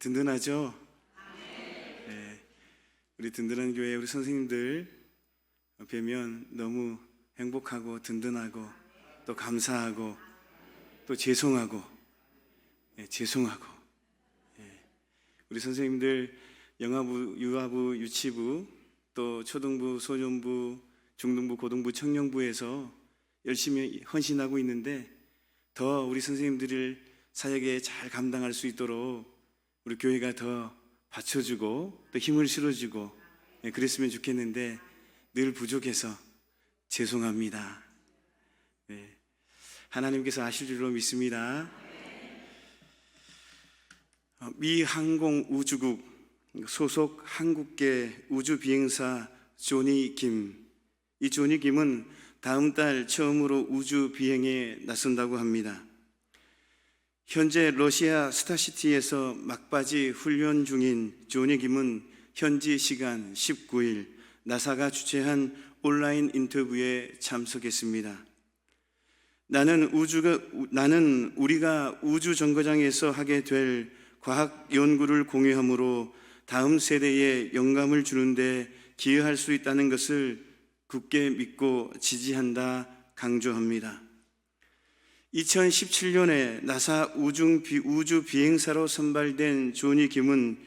든든하죠? 네. 우리 든든한 교회 우리 선생님들 뵈면 너무 행복하고 든든하고 또 감사하고 또 죄송하고 죄송하고 우리 선생님들 영아부, 유아부, 유치부 또 초등부, 소년부, 중등부, 고등부, 청년부에서 열심히 헌신하고 있는데 더 우리 선생님들을 사역에 잘 감당할 수 있도록 우리 교회가 더 받쳐주고 또 힘을 실어주고 그랬으면 좋겠는데 늘 부족해서 죄송합니다. 하나님께서 아실 줄로 믿습니다. 미 항공우주국 소속 한국계 우주비행사 조니 김, 이 조니 김은 다음 달 처음으로 우주 비행에 나선다고 합니다. 현재 러시아 스타시티에서 막바지 훈련 중인 조니 김은 현지 시간 19일 나사가 주최한 온라인 인터뷰에 참석했습니다. 나는 우리가 우주 정거장에서 하게 될 과학 연구를 공유함으로 다음 세대에 영감을 주는데 기여할 수 있다는 것을 굳게 믿고 지지한다 강조합니다. 2017년에 나사 우주 비행사로 선발된 조니 김은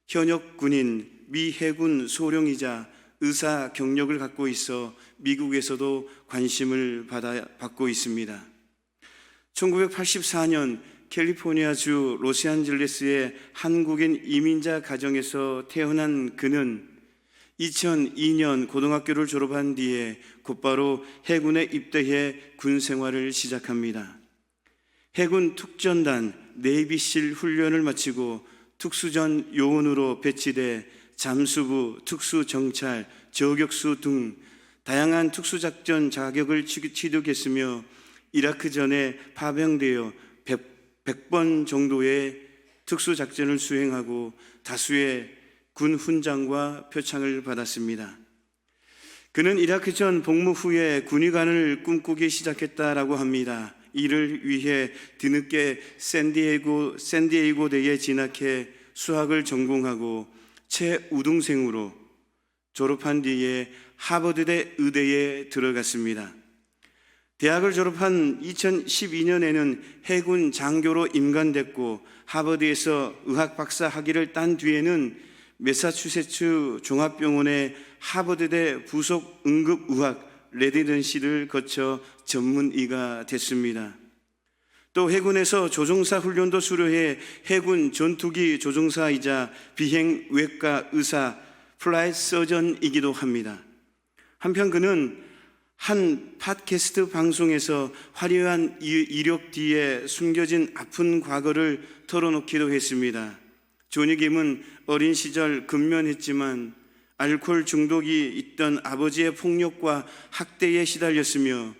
현역 군인, 미 해군 소령이자 의사 경력을 갖고 있어 미국에서도 관심을 받고 있습니다. 1984년 캘리포니아주 로스앤젤레스의 한국인 이민자 가정에서 태어난 그는 2002년 고등학교를 졸업한 뒤에 곧바로 해군에 입대해 군 생활을 시작합니다. 해군 특전단 네이비실 훈련을 마치고 특수전 요원으로 배치돼 잠수부, 특수정찰, 저격수 등 다양한 특수작전 자격을 취득했으며 이라크전에 파병되어 100번 정도의 특수작전을 수행하고 다수의 군 훈장과 표창을 받았습니다. 그는 이라크전 복무 후에 군의관을 꿈꾸기 시작했다라고 합니다. 이를 위해 뒤늦게 샌디에이고대에 진학해 수학을 전공하고 최우등생으로 졸업한 뒤에 하버드대 의대에 들어갔습니다. 대학을 졸업한 2012년에는 해군 장교로 임관됐고 하버드에서 의학 박사 학위를 딴 뒤에는 매사추세츠 종합병원의 하버드대 부속 응급의학 레지던시를 거쳐 전문의가 됐습니다. 또 해군에서 조종사 훈련도 수료해 해군 전투기 조종사이자 비행외과 의사 플라이 서전이기도 합니다. 한편 그는 한 팟캐스트 방송에서 화려한 이력 뒤에 숨겨진 아픈 과거를 털어놓기도 했습니다. 조니 김은 어린 시절 근면했지만 알코올 중독이 있던 아버지의 폭력과 학대에 시달렸으며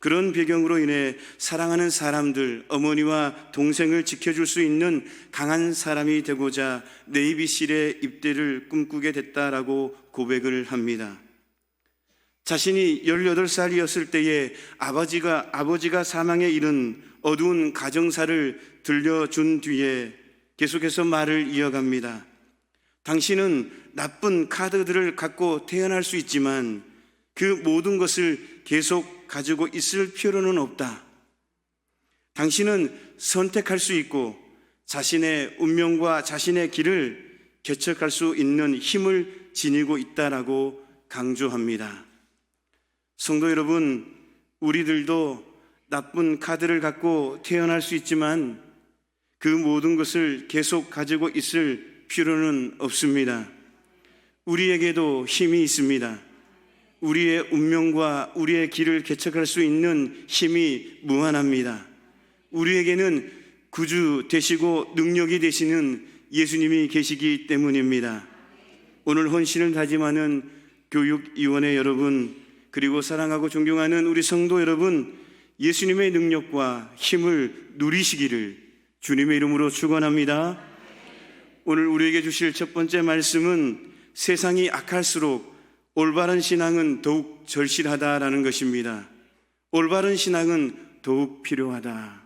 그런 배경으로 인해 사랑하는 사람들, 어머니와 동생을 지켜줄 수 있는 강한 사람이 되고자 네이비실에 입대를 꿈꾸게 됐다라고 고백을 합니다. 자신이 18살이었을 때에 아버지가 사망에 이른 어두운 가정사를 들려준 뒤에 계속해서 말을 이어갑니다. 당신은 나쁜 카드들을 갖고 태어날 수 있지만 그 모든 것을 계속 가지고 있을 필요는 없다. 당신은 선택할 수 있고 자신의 운명과 자신의 길을 개척할 수 있는 힘을 지니고 있다라고 강조합니다. 성도 여러분, 우리들도 나쁜 카드를 갖고 태어날 수 있지만 그 모든 것을 계속 가지고 있을 필요는 없습니다. 우리에게도 힘이 있습니다. 우리의 운명과 우리의 길을 개척할 수 있는 힘이 무한합니다. 우리에게는 구주 되시고 능력이 되시는 예수님이 계시기 때문입니다. 오늘 헌신을 다짐하는 교육위원회 여러분, 그리고 사랑하고 존경하는 우리 성도 여러분, 예수님의 능력과 힘을 누리시기를 주님의 이름으로 축원합니다. 오늘 우리에게 주실 첫 번째 말씀은 세상이 악할수록 올바른 신앙은 더욱 절실하다라는 것입니다. 올바른 신앙은 더욱 필요하다.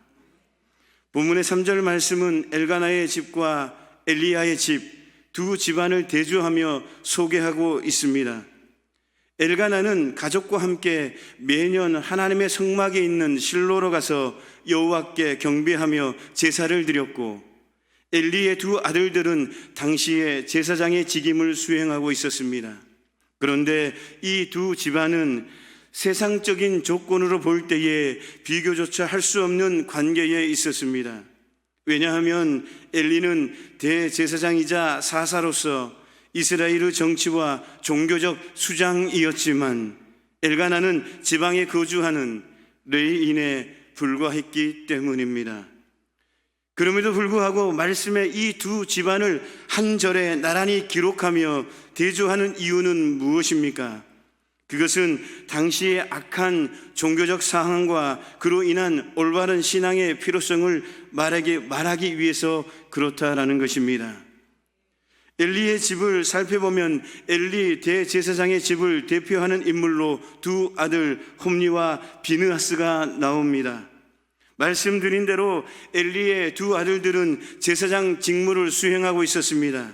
본문의 3절 말씀은 엘가나의 집과 엘리야의 집 두 집안을 대조하며 소개하고 있습니다. 엘가나는 가족과 함께 매년 하나님의 성막에 있는 실로로 가서 여호와께 경배하며 제사를 드렸고, 엘리의 두 아들들은 당시에 제사장의 직임을 수행하고 있었습니다. 그런데 이 두 집안은 세상적인 조건으로 볼 때에 비교조차 할 수 없는 관계에 있었습니다. 왜냐하면 엘리는 대제사장이자 사사로서 이스라엘의 정치와 종교적 수장이었지만, 엘가나는 지방에 거주하는 레위인에 불과했기 때문입니다. 그럼에도 불구하고 말씀에 이 두 집안을 한 절에 나란히 기록하며 대조하는 이유는 무엇입니까? 그것은 당시의 악한 종교적 상황과 그로 인한 올바른 신앙의 필요성을 말하기 위해서 그렇다라는 것입니다. 엘리의 집을 살펴보면 엘리 대제사장의 집을 대표하는 인물로 두 아들 홈니와 비느하스가 나옵니다. 말씀드린 대로 엘리의 두 아들들은 제사장 직무를 수행하고 있었습니다.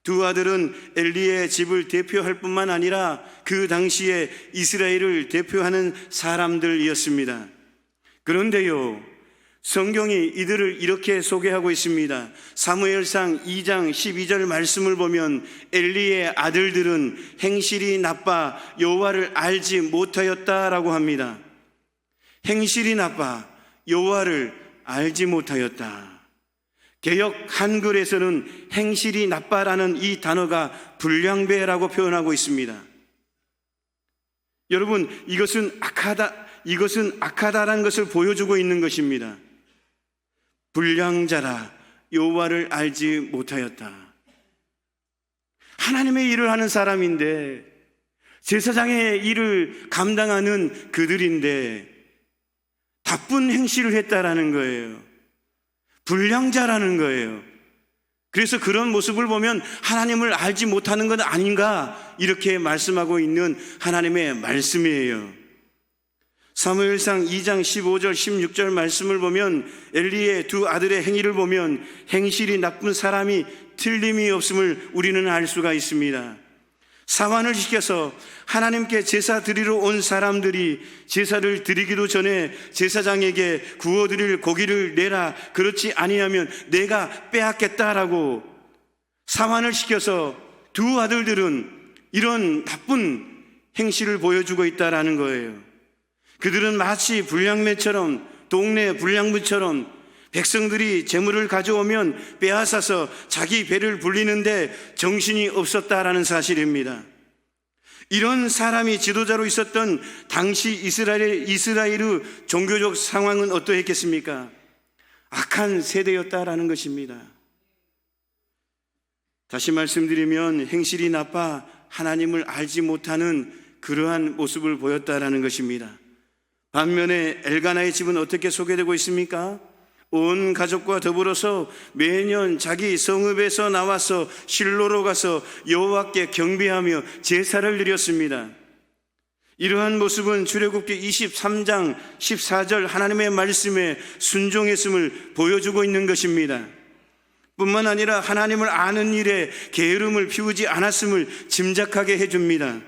두 아들은 엘리의 집을 대표할 뿐만 아니라 그 당시에 이스라엘을 대표하는 사람들이었습니다. 그런데요, 성경이 이들을 이렇게 소개하고 있습니다. 사무엘상 2장 12절 말씀을 보면 엘리의 아들들은 행실이 나빠 여호와를 알지 못하였다라고 합니다. 행실이 나빠 여호와를 알지 못하였다. 개역 한글에서는 행실이 나빠라는 이 단어가 불량배라고 표현하고 있습니다. 여러분, 이것은 악하다라는 것을 보여주고 있는 것입니다. 불량자라 여호와를 알지 못하였다. 하나님의 일을 하는 사람인데, 제사장의 일을 감당하는 그들인데 나쁜 행실을 했다라는 거예요. 불량자라는 거예요. 그래서 그런 모습을 보면 하나님을 알지 못하는 것 아닌가, 이렇게 말씀하고 있는 하나님의 말씀이에요. 사무엘상 2장 15절 16절 말씀을 보면 엘리의 두 아들의 행위를 보면 행실이 나쁜 사람이 틀림이 없음을 우리는 알 수가 있습니다. 사환을 시켜서 하나님께 제사 드리러 온 사람들이 제사를 드리기도 전에 제사장에게 구워드릴 고기를 내라, 그렇지 아니하면 내가 빼앗겠다라고 사환을 시켜서 두 아들들은 이런 나쁜 행실을 보여주고 있다라는 거예요. 그들은 마치 불량매처럼, 동네 불량부처럼 백성들이 재물을 가져오면 빼앗아서 자기 배를 불리는데 정신이 없었다라는 사실입니다. 이런 사람이 지도자로 있었던 당시 이스라엘의 종교적 상황은 어떠했겠습니까? 악한 세대였다라는 것입니다. 다시 말씀드리면 행실이 나빠 하나님을 알지 못하는 그러한 모습을 보였다라는 것입니다. 반면에 엘가나의 집은 어떻게 소개되고 있습니까? 온 가족과 더불어서 매년 자기 성읍에서 나와서 실로로 가서 여호와께 경배하며 제사를 드렸습니다. 이러한 모습은 출애굽기 23장 14절 하나님의 말씀에 순종했음을 보여주고 있는 것입니다. 뿐만 아니라 하나님을 아는 일에 게으름을 피우지 않았음을 짐작하게 해줍니다.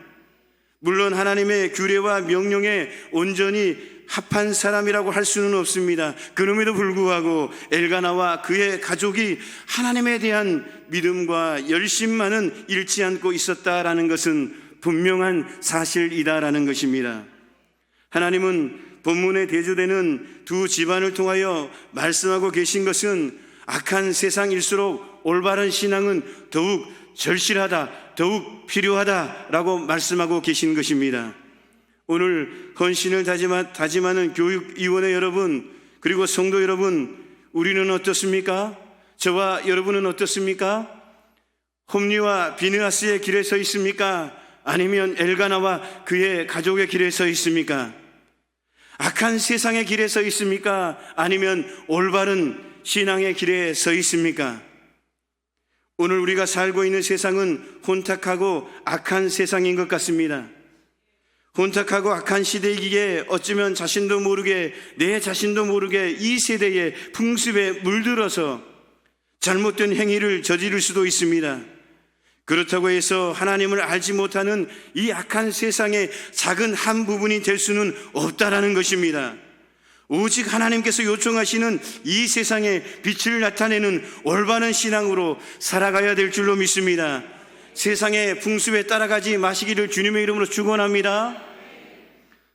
물론 하나님의 규례와 명령에 온전히 합한 사람이라고 할 수는 없습니다. 그럼에도 불구하고 엘가나와 그의 가족이 하나님에 대한 믿음과 열심만은 잃지 않고 있었다라는 것은 분명한 사실이다라는 것입니다. 하나님은 본문에 대조되는 두 집안을 통하여 말씀하고 계신 것은 악한 세상일수록 올바른 신앙은 더욱 절실하다, 더욱 필요하다라고 말씀하고 계신 것입니다. 오늘 헌신을 다짐하는 교육위원회 여러분, 그리고 성도 여러분, 우리는 어떻습니까? 저와 여러분은 어떻습니까? 홈리와 비느하스의 길에 서 있습니까? 아니면 엘가나와 그의 가족의 길에 서 있습니까? 악한 세상의 길에 서 있습니까? 아니면 올바른 신앙의 길에 서 있습니까? 오늘 우리가 살고 있는 세상은 혼탁하고 악한 세상인 것 같습니다. 혼탁하고 악한 시대이기에 어쩌면 자신도 모르게, 내 자신도 모르게 이 세대의 풍습에 물들어서 잘못된 행위를 저지를 수도 있습니다. 그렇다고 해서 하나님을 알지 못하는 이 악한 세상의 작은 한 부분이 될 수는 없다라는 것입니다. 오직 하나님께서 요청하시는 이 세상에 빛을 나타내는 올바른 신앙으로 살아가야 될 줄로 믿습니다. 세상의 풍습에 따라가지 마시기를 주님의 이름으로 축원합니다.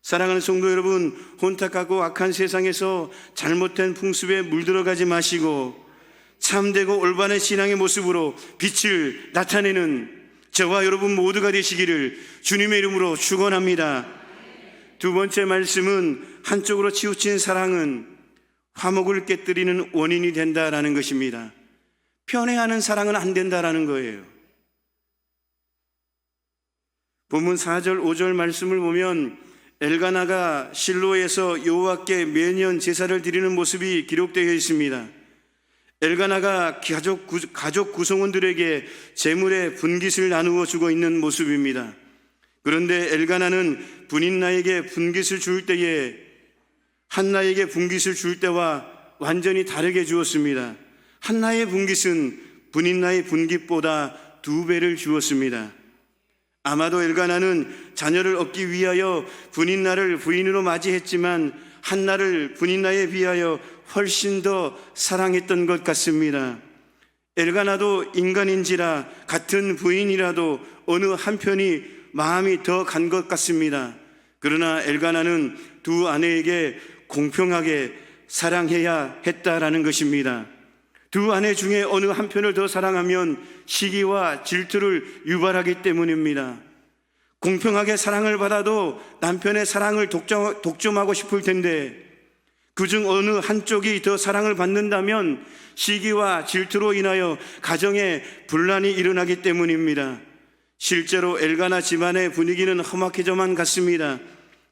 사랑하는 성도 여러분, 혼탁하고 악한 세상에서 잘못된 풍습에 물들어가지 마시고 참되고 올바른 신앙의 모습으로 빛을 나타내는 저와 여러분 모두가 되시기를 주님의 이름으로 축원합니다. 두 번째 말씀은 한쪽으로 치우친 사랑은 화목을 깨뜨리는 원인이 된다라는 것입니다. 편애하는 사랑은 안 된다라는 거예요. 본문 4절 5절 말씀을 보면 엘가나가 실로에서 여호와께 매년 제사를 드리는 모습이 기록되어 있습니다. 엘가나가 가족 구성원들에게 제물의 분깃을 나누어 주고 있는 모습입니다. 그런데 엘가나는 분인나에게 분깃을 줄 때에 한나에게 분깃을 줄 때와 완전히 다르게 주었습니다. 한나의 분깃은 분인나의 분깃보다 2배를 주었습니다. 아마도 엘가나는 자녀를 얻기 위하여 분인나를 부인으로 맞이했지만 한나를 분인나에 비하여 훨씬 더 사랑했던 것 같습니다. 엘가나도 인간인지라 같은 부인이라도 어느 한편이 마음이 더 간 것 같습니다. 그러나 엘가나는 두 아내에게 공평하게 사랑해야 했다라는 것입니다. 두 아내 중에 어느 한편을 더 사랑하면 시기와 질투를 유발하기 때문입니다. 공평하게 사랑을 받아도 남편의 사랑을 독점하고 싶을 텐데 그중 어느 한쪽이 더 사랑을 받는다면 시기와 질투로 인하여 가정에 분란이 일어나기 때문입니다. 실제로 엘가나 집안의 분위기는 험악해져만 갔습니다.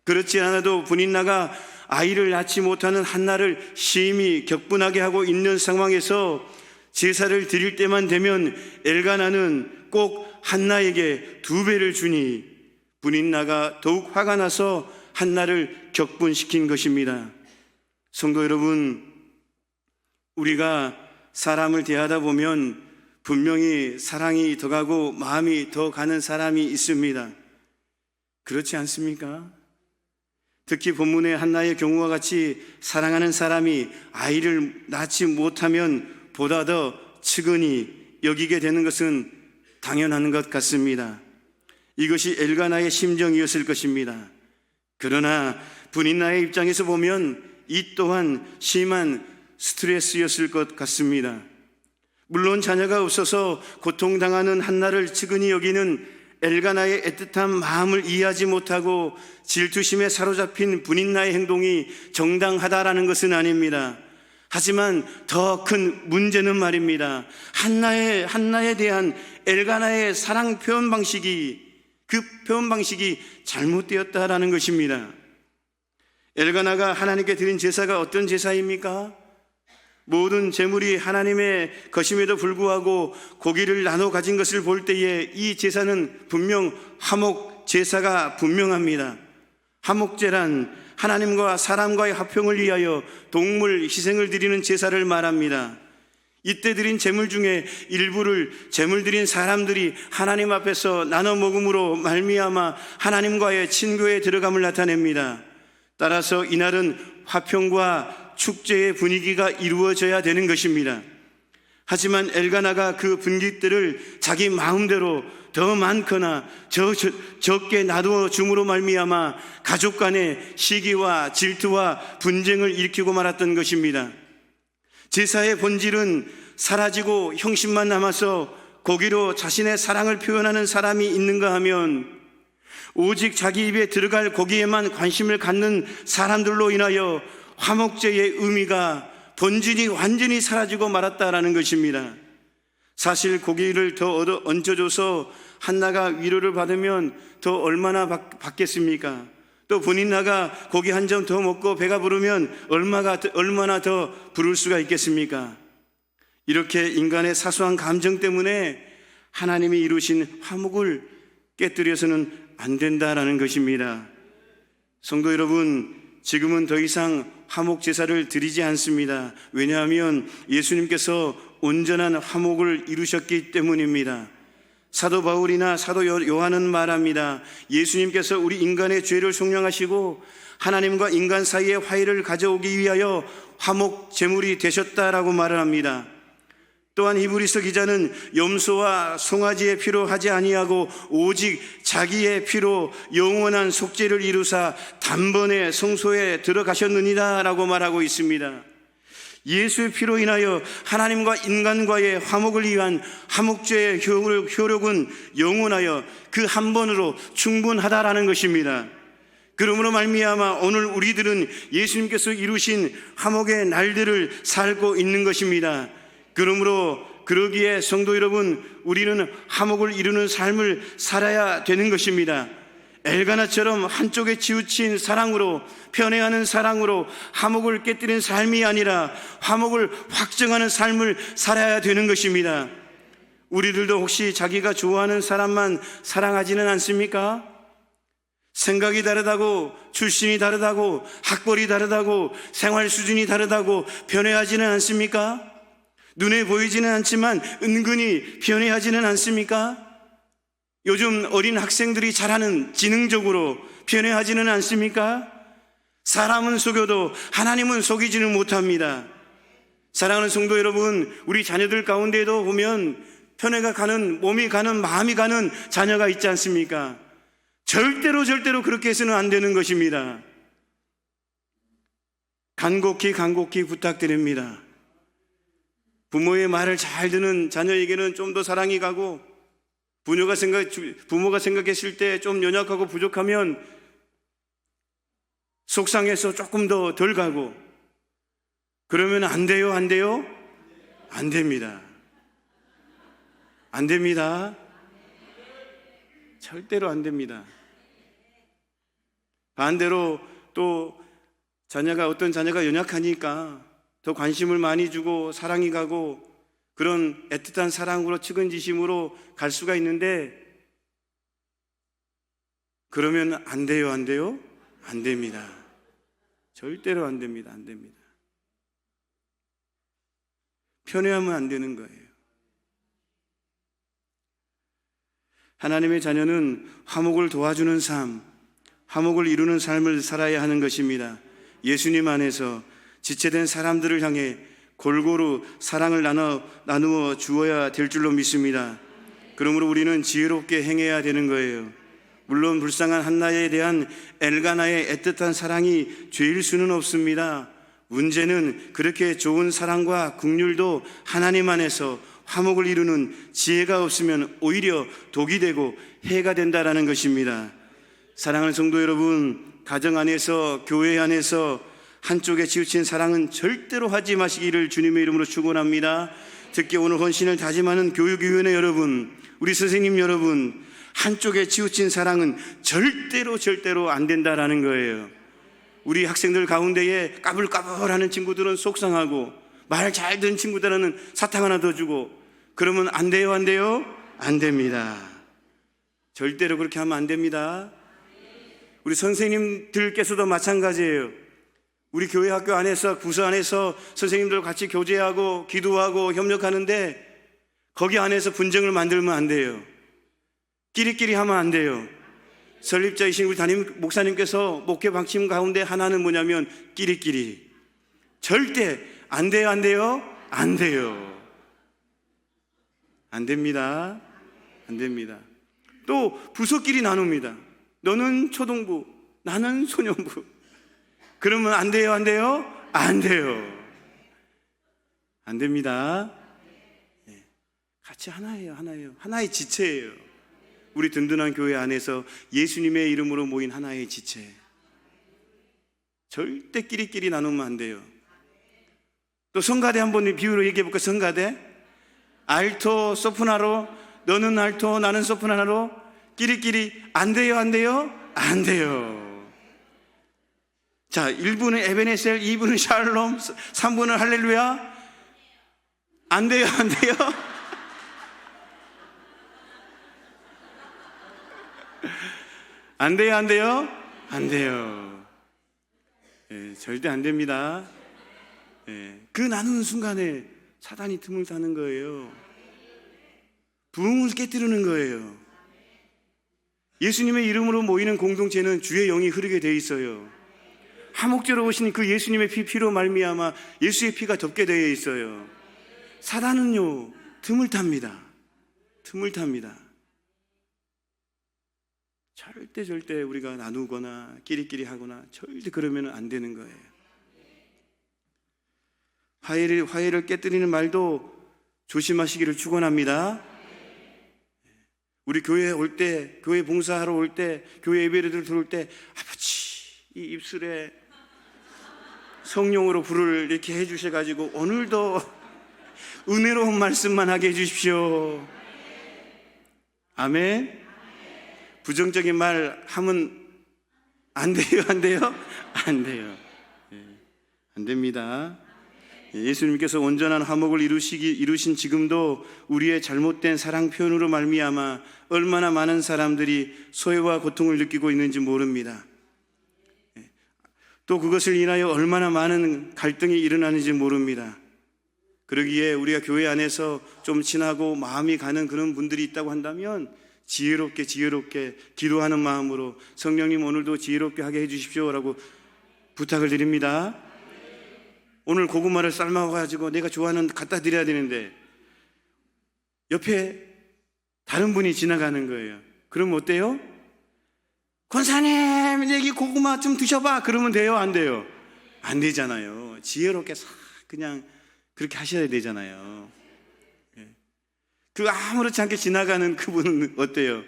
그렇지 않아도 분인나가 아이를 낳지 못하는 한나를 심히 격분하게 하고 있는 상황에서 제사를 드릴 때만 되면 엘가나는 꼭 한나에게 2배를 주니 분인나가 더욱 화가 나서 한나를 격분시킨 것입니다. 성도 여러분, 우리가 사람을 대하다 보면 분명히 사랑이 더 가고 마음이 더 가는 사람이 있습니다. 그렇지 않습니까? 특히 본문의 한나의 경우와 같이 사랑하는 사람이 아이를 낳지 못하면 보다 더 측은히 여기게 되는 것은 당연한 것 같습니다. 이것이 엘가나의 심정이었을 것입니다. 그러나 분인나의 입장에서 보면 이 또한 심한 스트레스였을 것 같습니다. 물론 자녀가 없어서 고통당하는 한나를 측은히 여기는 엘가나의 애틋한 마음을 이해하지 못하고 질투심에 사로잡힌 분인나의 행동이 정당하다라는 것은 아닙니다. 하지만 더 큰 문제는 말입니다. 한나에 대한 엘가나의 사랑 표현 방식이 그 표현 방식이 잘못되었다라는 것입니다. 엘가나가 하나님께 드린 제사가 어떤 제사입니까? 모든 제물이 하나님의 것임에도 불구하고 고기를 나눠 가진 것을 볼 때에 이 제사는 분명 화목 제사가 분명합니다. 화목제란 하나님과 사람과의 화평을 위하여 동물 희생을 드리는 제사를 말합니다. 이때 드린 제물 중에 일부를 제물 드린 사람들이 하나님 앞에서 나눠 먹음으로 말미암아 하나님과의 친교에 들어감을 나타냅니다. 따라서 이날은 화평과 축제의 분위기가 이루어져야 되는 것입니다. 하지만 엘가나가 그 분깃들을 자기 마음대로 더 많거나 적게 놔두어 줌으로 말미암아 가족 간의 시기와 질투와 분쟁을 일으키고 말았던 것입니다. 제사의 본질은 사라지고 형식만 남아서 고기로 자신의 사랑을 표현하는 사람이 있는가 하면 오직 자기 입에 들어갈 고기에만 관심을 갖는 사람들로 인하여 화목제의 의미가 본질이 완전히 사라지고 말았다라는 것입니다. 사실 고기를 더 얻어 얹어줘서 한나가 위로를 받으면 더 얼마나 받겠습니까? 또 분인나가 고기 한 점 더 먹고 배가 부르면 얼마나 더 부를 수가 있겠습니까? 이렇게 인간의 사소한 감정 때문에 하나님이 이루신 화목을 깨뜨려서는 안 된다라는 것입니다. 성도 여러분, 지금은 더 이상 화목 제사를 드리지 않습니다. 왜냐하면 예수님께서 온전한 화목을 이루셨기 때문입니다. 사도 바울이나 사도 요한은 말합니다. 예수님께서 우리 인간의 죄를 속량하시고 하나님과 인간 사이의 화해를 가져오기 위하여 화목 제물이 되셨다라고 말을 합니다. 또한 히브리서 기자는 염소와 송아지의 피로 하지 아니하고 오직 자기의 피로 영원한 속죄를 이루사 단번에 성소에 들어가셨느니라 라고 말하고 있습니다. 예수의 피로 인하여 하나님과 인간과의 화목을 위한 화목제의 효력은 영원하여 그 한 번으로 충분하다라는 것입니다. 그러므로 말미암아 오늘 우리들은 예수님께서 이루신 화목의 날들을 살고 있는 것입니다. 그러므로 그러기에 성도 여러분, 우리는 화목을 이루는 삶을 살아야 되는 것입니다. 엘가나처럼 한쪽에 치우친 사랑으로, 편애하는 사랑으로 화목을 깨뜨리는 삶이 아니라 화목을 확정하는 삶을 살아야 되는 것입니다. 우리들도 혹시 자기가 좋아하는 사람만 사랑하지는 않습니까? 생각이 다르다고, 출신이 다르다고, 학벌이 다르다고, 생활 수준이 다르다고 편애하지는 않습니까? 눈에 보이지는 않지만 은근히 편애하지는 않습니까? 요즘 어린 학생들이 잘하는 지능적으로 편애하지는 않습니까? 사람은 속여도 하나님은 속이지는 못합니다. 사랑하는 성도 여러분, 우리 자녀들 가운데에도 보면 편애가 가는, 몸이 가는, 마음이 가는 자녀가 있지 않습니까? 절대로 그렇게 해서는 안 되는 것입니다. 간곡히 부탁드립니다. 부모의 말을 잘 듣는 자녀에게는 좀 더 사랑이 가고, 부모가 생각했을 때 좀 연약하고 부족하면 속상해서 조금 더 덜 가고, 그러면 안 돼요? 안 됩니다. 안 됩니다. 절대로 안 됩니다. 반대로 또 어떤 자녀가 연약하니까 더 관심을 많이 주고 사랑이 가고 그런 애틋한 사랑으로 측은지심으로 갈 수가 있는데, 그러면 안 돼요? 안 됩니다. 절대로 안 됩니다. 편애하면 안 되는 거예요. 하나님의 자녀는 화목을 도와주는 삶, 화목을 이루는 삶을 살아야 하는 것입니다. 예수님 안에서 지체된 사람들을 향해 골고루 사랑을 나누어 주어야 될 줄로 믿습니다. 그러므로 우리는 지혜롭게 행해야 되는 거예요. 물론 불쌍한 한나에 대한 엘가나의 애틋한 사랑이 죄일 수는 없습니다. 문제는 그렇게 좋은 사랑과 긍휼도 하나님 안에서 화목을 이루는 지혜가 없으면 오히려 독이 되고 해가 된다라는 것입니다. 사랑하는 성도 여러분, 가정 안에서, 교회 안에서 한쪽에 치우친 사랑은 절대로 하지 마시기를 주님의 이름으로 축원합니다. 특히 오늘 헌신을 다짐하는 교육위원회 여러분, 우리 선생님 여러분, 한쪽에 치우친 사랑은 절대로 안 된다라는 거예요. 우리 학생들 가운데에 까불까불하는 친구들은 속상하고, 말 잘 듣는 친구들은 사탕 하나 더 주고, 그러면 안 돼요? 안 됩니다. 절대로 그렇게 하면 안 됩니다. 우리 선생님들께서도 마찬가지예요. 우리 교회 학교 안에서, 부서 안에서 선생님들 같이 교제하고 기도하고 협력하는데 거기 안에서 분쟁을 만들면 안 돼요. 끼리끼리 하면 안 돼요. 설립자이신 우리 담임 목사님께서 목회 방침 가운데 하나는 뭐냐면 끼리끼리. 절대 안 돼요? 안 됩니다. 또 부서끼리 나눕니다. 너는 초등부, 나는 소년부. 그러면 안 돼요? 안 됩니다. 같이 하나예요. 하나의 지체예요. 우리 든든한 교회 안에서 예수님의 이름으로 모인 하나의 지체. 절대 끼리끼리 나누면 안 돼요. 또 성가대 한번 비유로 얘기해 볼까? 성가대 알토 소프나로, 너는 알토 나는 소프나로 끼리끼리 안 돼요? 안 돼요. 자, 1부는 에베네셀, 2부는 샬롬, 3부는 할렐루야. 안 돼요? 안 돼요. 절대 안 됩니다. 그 나누는 순간에 사단이 틈을 타는 거예요. 부흥을 깨뜨리는 거예요. 예수님의 이름으로 모이는 공동체는 주의 영이 흐르게 돼 있어요. 화목제로 오신 그 예수님의 피로 말미암아 예수의 피가 덮게 되어 있어요. 사단은요, 틈을 탑니다. 틈을 탑니다. 절대 우리가 나누거나 끼리끼리 하거나 절대 그러면 안 되는 거예요. 화해를 깨뜨리는 말도 조심하시기를 축원합니다. 우리 교회에 올 때, 교회 봉사하러 올 때, 교회 예배를 들어올 때, 아버지 이 입술에 성령으로 불을 이렇게 해주셔가지고 오늘도 은혜로운 말씀만 하게 해주십시오. 아멘. 부정적인 말 하면 안 돼요? 안 돼요? 안 돼요. 안 됩니다. 예수님께서 온전한 화목을 이루신 지금도 우리의 잘못된 사랑 표현으로 말미암아 얼마나 많은 사람들이 소외와 고통을 느끼고 있는지 모릅니다. 또 그것을 인하여 얼마나 많은 갈등이 일어나는지 모릅니다. 그러기에 우리가 교회 안에서 좀 친하고 마음이 가는 그런 분들이 있다고 한다면 지혜롭게 기도하는 마음으로 성령님 오늘도 지혜롭게 하게 해주십시오라고 부탁을 드립니다. 오늘 고구마를 삶아가지고 내가 좋아하는 갖다 드려야 되는데 옆에 다른 분이 지나가는 거예요. 그럼 어때요? 권사님 여기 고구마 좀 드셔봐. 그러면 돼요? 안 돼요? 안 되잖아요. 지혜롭게 싹 그냥 그렇게 하셔야 되잖아요. 그 아무렇지 않게 지나가는 그분은 어때요?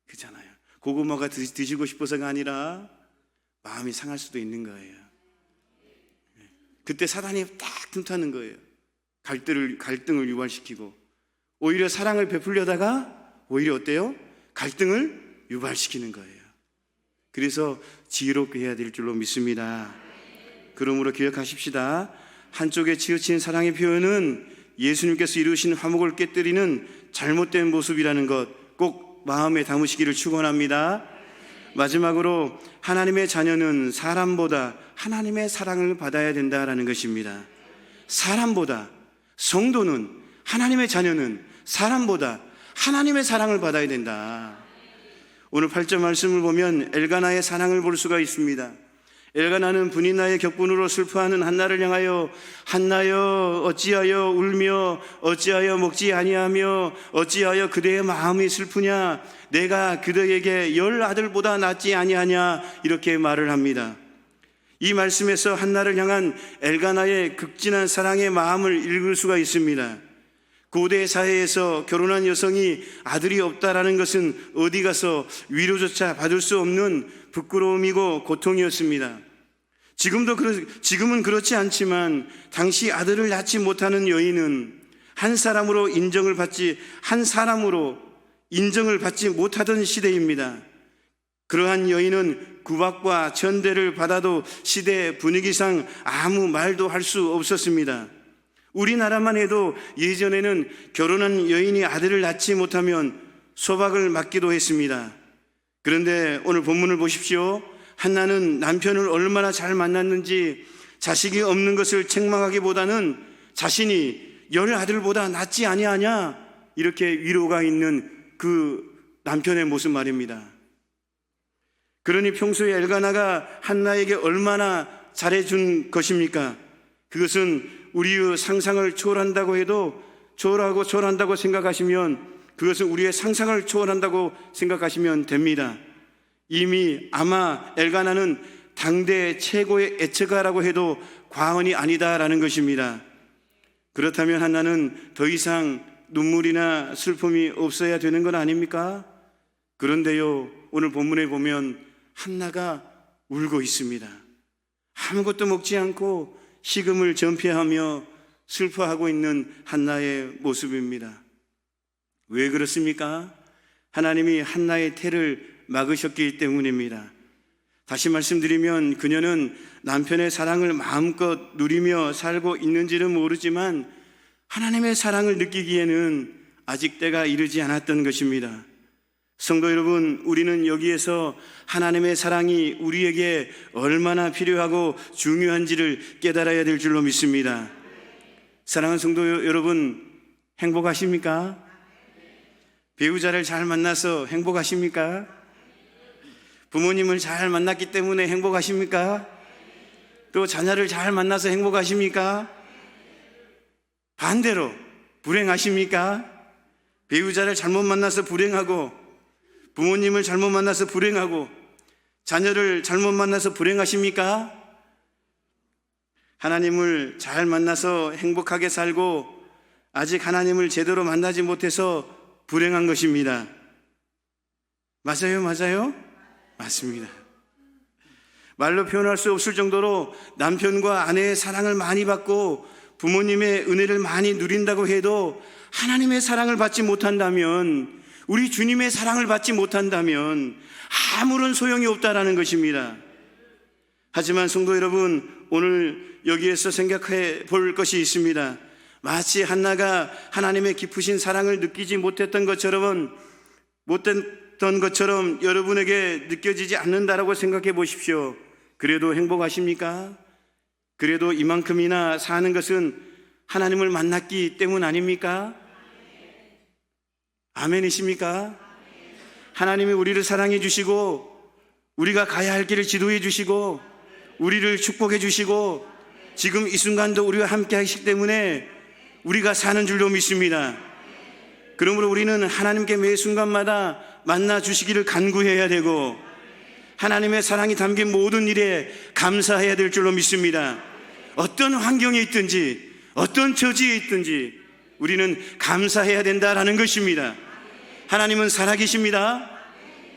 그렇잖아요. 고구마가 드시고 싶어서가 아니라 마음이 상할 수도 있는 거예요. 그때 사단이 딱 틈타는 거예요. 갈등을 유발시키고 오히려 사랑을 베풀려다가 오히려 어때요? 갈등을 유발시키는 거예요. 그래서 지혜롭게 해야 될 줄로 믿습니다. 그러므로 기억하십시다. 한쪽에 치우친 사랑의 표현은 예수님께서 이루신 화목을 깨뜨리는 잘못된 모습이라는 것 꼭 마음에 담으시기를 축원합니다. 마지막으로 하나님의 자녀는 사람보다 하나님의 사랑을 받아야 된다라는 것입니다. 사람보다, 성도는, 하나님의 자녀는 사람보다 하나님의 사랑을 받아야 된다. 오늘 8절 말씀을 보면 엘가나의 사랑을 볼 수가 있습니다. 엘가나는 분이나의 격분으로 슬퍼하는 한나를 향하여 한나여 어찌하여 울며 어찌하여 먹지 아니하며 어찌하여 그대의 마음이 슬프냐, 내가 그대에게 10 아들보다 낫지 아니하냐, 이렇게 말을 합니다. 이 말씀에서 한나를 향한 엘가나의 극진한 사랑의 마음을 읽을 수가 있습니다. 고대 사회에서 결혼한 여성이 아들이 없다라는 것은 어디 가서 위로조차 받을 수 없는 부끄러움이고 고통이었습니다. 지금은 그렇지 않지만 당시 아들을 낳지 못하는 여인은 한 사람으로 인정을 받지 못하던 시대입니다. 그러한 여인은 구박과 천대를 받아도 시대 분위기상 아무 말도 할 수 없었습니다. 우리나라만 해도 예전에는 결혼한 여인이 아들을 낳지 못하면 소박을 맞기도 했습니다. 그런데 오늘 본문을 보십시오. 한나는 남편을 얼마나 잘 만났는지 자식이 없는 것을 책망하기보다는 자신이 10 아들보다 낫지 아니하냐, 이렇게 위로가 있는 그 남편의 모습 말입니다. 그러니 평소에 엘가나가 한나에게 얼마나 잘해준 것입니까? 그것은 우리의 상상을 초월한다고 해도 초월한다고 생각하시면, 그것은 우리의 상상을 초월한다고 생각하시면 됩니다. 이미 아마 엘가나는 당대 최고의 애처가라고 해도 과언이 아니다라는 것입니다. 그렇다면 한나는 더 이상 눈물이나 슬픔이 없어야 되는 건 아닙니까? 그런데요, 오늘 본문에 보면 한나가 울고 있습니다. 아무것도 먹지 않고 식음을 전폐하며 슬퍼하고 있는 한나의 모습입니다. 왜 그렇습니까? 하나님이 한나의 태를 막으셨기 때문입니다. 다시 말씀드리면 그녀는 남편의 사랑을 마음껏 누리며 살고 있는지는 모르지만 하나님의 사랑을 느끼기에는 아직 때가 이르지 않았던 것입니다. 성도 여러분, 우리는 여기에서 하나님의 사랑이 우리에게 얼마나 필요하고 중요한지를 깨달아야 될 줄로 믿습니다. 사랑하는 성도 여러분, 행복하십니까? 배우자를 잘 만나서 행복하십니까? 부모님을 잘 만났기 때문에 행복하십니까? 또 자녀를 잘 만나서 행복하십니까? 반대로 불행하십니까? 배우자를 잘못 만나서 불행하고, 부모님을 잘못 만나서 불행하고, 자녀를 잘못 만나서 불행하십니까? 하나님을 잘 만나서 행복하게 살고 아직 하나님을 제대로 만나지 못해서 불행한 것입니다. 맞아요? 맞아요? 맞습니다. 말로 표현할 수 없을 정도로 남편과 아내의 사랑을 많이 받고 부모님의 은혜를 많이 누린다고 해도 하나님의 사랑을 받지 못한다면, 우리 주님의 사랑을 받지 못한다면 아무런 소용이 없다라는 것입니다. 하지만 성도 여러분, 오늘 여기에서 생각해 볼 것이 있습니다. 마치 한나가 하나님의 깊으신 사랑을 느끼지 못했던 것처럼 여러분에게 느껴지지 않는다라고 생각해 보십시오. 그래도 행복하십니까? 그래도 이만큼이나 사는 것은 하나님을 만났기 때문 아닙니까? 아멘이십니까? 하나님이 우리를 사랑해 주시고, 우리가 가야 할 길을 지도해 주시고, 우리를 축복해 주시고, 지금 이 순간도 우리와 함께 하시기 때문에 우리가 사는 줄로 믿습니다. 그러므로 우리는 하나님께 매 순간마다 만나 주시기를 간구해야 되고, 하나님의 사랑이 담긴 모든 일에 감사해야 될 줄로 믿습니다. 어떤 환경에 있든지, 어떤 처지에 있든지 우리는 감사해야 된다라는 것입니다. 하나님은 살아계십니다.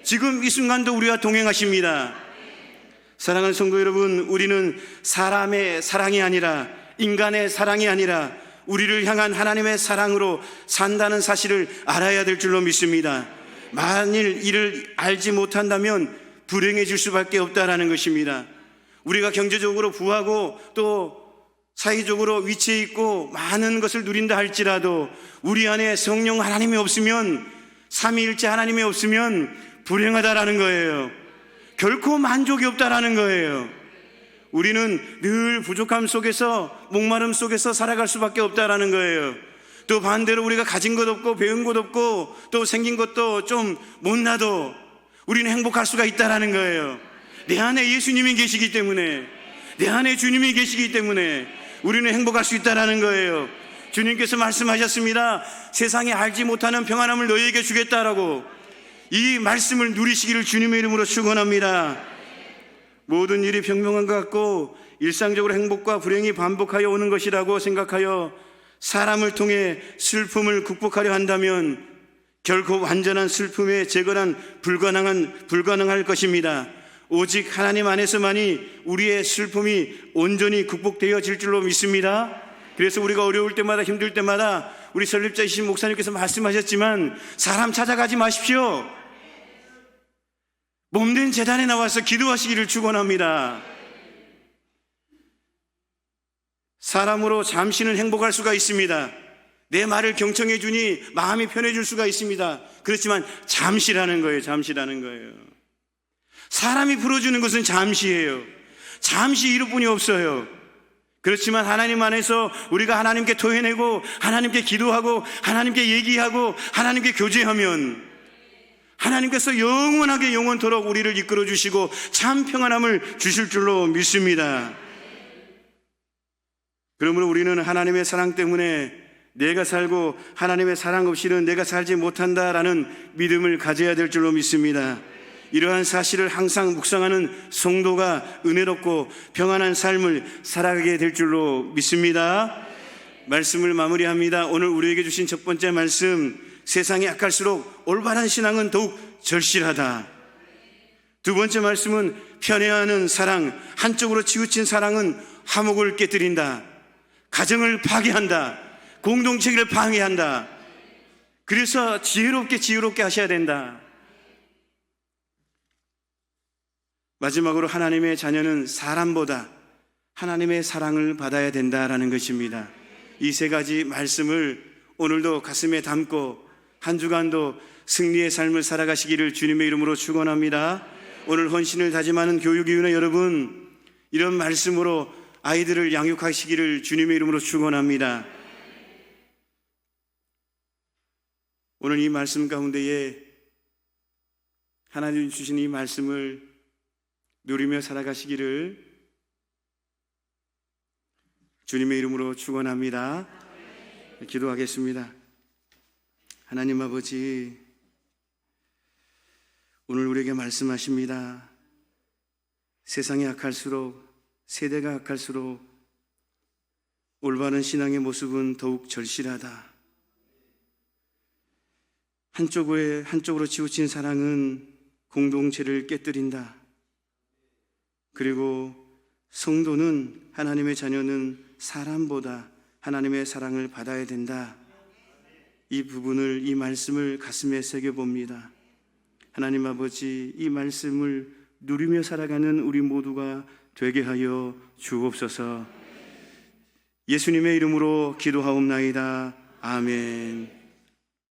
지금 이 순간도 우리와 동행하십니다. 사랑하는 성도 여러분, 우리는 사람의 사랑이 아니라, 인간의 사랑이 아니라 우리를 향한 하나님의 사랑으로 산다는 사실을 알아야 될 줄로 믿습니다. 만일 이를 알지 못한다면 불행해질 수밖에 없다라는 것입니다. 우리가 경제적으로 부하고 또 사회적으로 위치에 있고 많은 것을 누린다 할지라도 우리 안에 성령 하나님이 없으면, 삼위일체 하나님이 없으면 불행하다라는 거예요. 결코 만족이 없다라는 거예요. 우리는 늘 부족함 속에서, 목마름 속에서 살아갈 수밖에 없다라는 거예요. 또 반대로 우리가 가진 것 없고 배운 것 없고 또 생긴 것도 좀 못나도 우리는 행복할 수가 있다라는 거예요. 내 안에 예수님이 계시기 때문에, 내 안에 주님이 계시기 때문에 우리는 행복할 수 있다라는 거예요. 주님께서 말씀하셨습니다. 세상에 알지 못하는 평안함을 너희에게 주겠다라고. 이 말씀을 누리시기를 주님의 이름으로 축원합니다. 모든 일이 평범한 것 같고 일상적으로 행복과 불행이 반복하여 오는 것이라고 생각하여 사람을 통해 슬픔을 극복하려 한다면 결코 완전한 슬픔의 재건은 불가능할 것입니다. 오직 하나님 안에서만이 우리의 슬픔이 온전히 극복되어질 줄로 믿습니다. 그래서 우리가 어려울 때마다, 힘들 때마다 우리 설립자이신 목사님께서 말씀하셨지만 사람 찾아가지 마십시오. 몸된 제단에 나와서 기도하시기를 축원합니다. 사람으로 잠시는 행복할 수가 있습니다. 내 말을 경청해 주니 마음이 편해질 수가 있습니다. 그렇지만 잠시라는 거예요. 잠시라는 거예요. 사람이 풀어주는 것은 잠시예요. 잠시 이룰 뿐이 없어요. 그렇지만 하나님 안에서 우리가 하나님께 토해내고 하나님께 기도하고 하나님께 얘기하고 하나님께 교제하면 하나님께서 영원하게 영원토록 우리를 이끌어 주시고 참 평안함을 주실 줄로 믿습니다. 그러므로 우리는 하나님의 사랑 때문에 내가 살고 하나님의 사랑 없이는 내가 살지 못한다라는 믿음을 가져야 될 줄로 믿습니다. 이러한 사실을 항상 묵상하는 성도가 은혜롭고 평안한 삶을 살아가게 될 줄로 믿습니다. 말씀을 마무리합니다. 오늘 우리에게 주신 첫 번째 말씀, 세상이 약할수록 올바른 신앙은 더욱 절실하다. 두 번째 말씀은 편애하는 사랑, 한쪽으로 치우친 사랑은 화목을 깨뜨린다. 가정을 파괴한다. 공동체를 방해한다. 그래서 지혜롭게 하셔야 된다. 마지막으로 하나님의 자녀는 사람보다 하나님의 사랑을 받아야 된다라는 것입니다. 이 세 가지 말씀을 오늘도 가슴에 담고 한 주간도 승리의 삶을 살아가시기를 주님의 이름으로 축원합니다. 오늘 헌신을 다짐하는 교육위원회 여러분, 이런 말씀으로 아이들을 양육하시기를 주님의 이름으로 축원합니다. 오늘 이 말씀 가운데에 하나님 주신 이 말씀을 누리며 살아가시기를 주님의 이름으로 축원합니다. 기도하겠습니다. 하나님 아버지, 오늘 우리에게 말씀하십니다. 세상이 악할수록, 세대가 악할수록 올바른 신앙의 모습은 더욱 절실하다. 한쪽으로 치우친 사랑은 공동체를 깨뜨린다. 그리고 성도는, 하나님의 자녀는 사람보다 하나님의 사랑을 받아야 된다. 이 부분을, 이 말씀을 가슴에 새겨봅니다. 하나님 아버지, 이 말씀을 누리며 살아가는 우리 모두가 되게 하여 주옵소서. 예수님의 이름으로 기도하옵나이다. 아멘.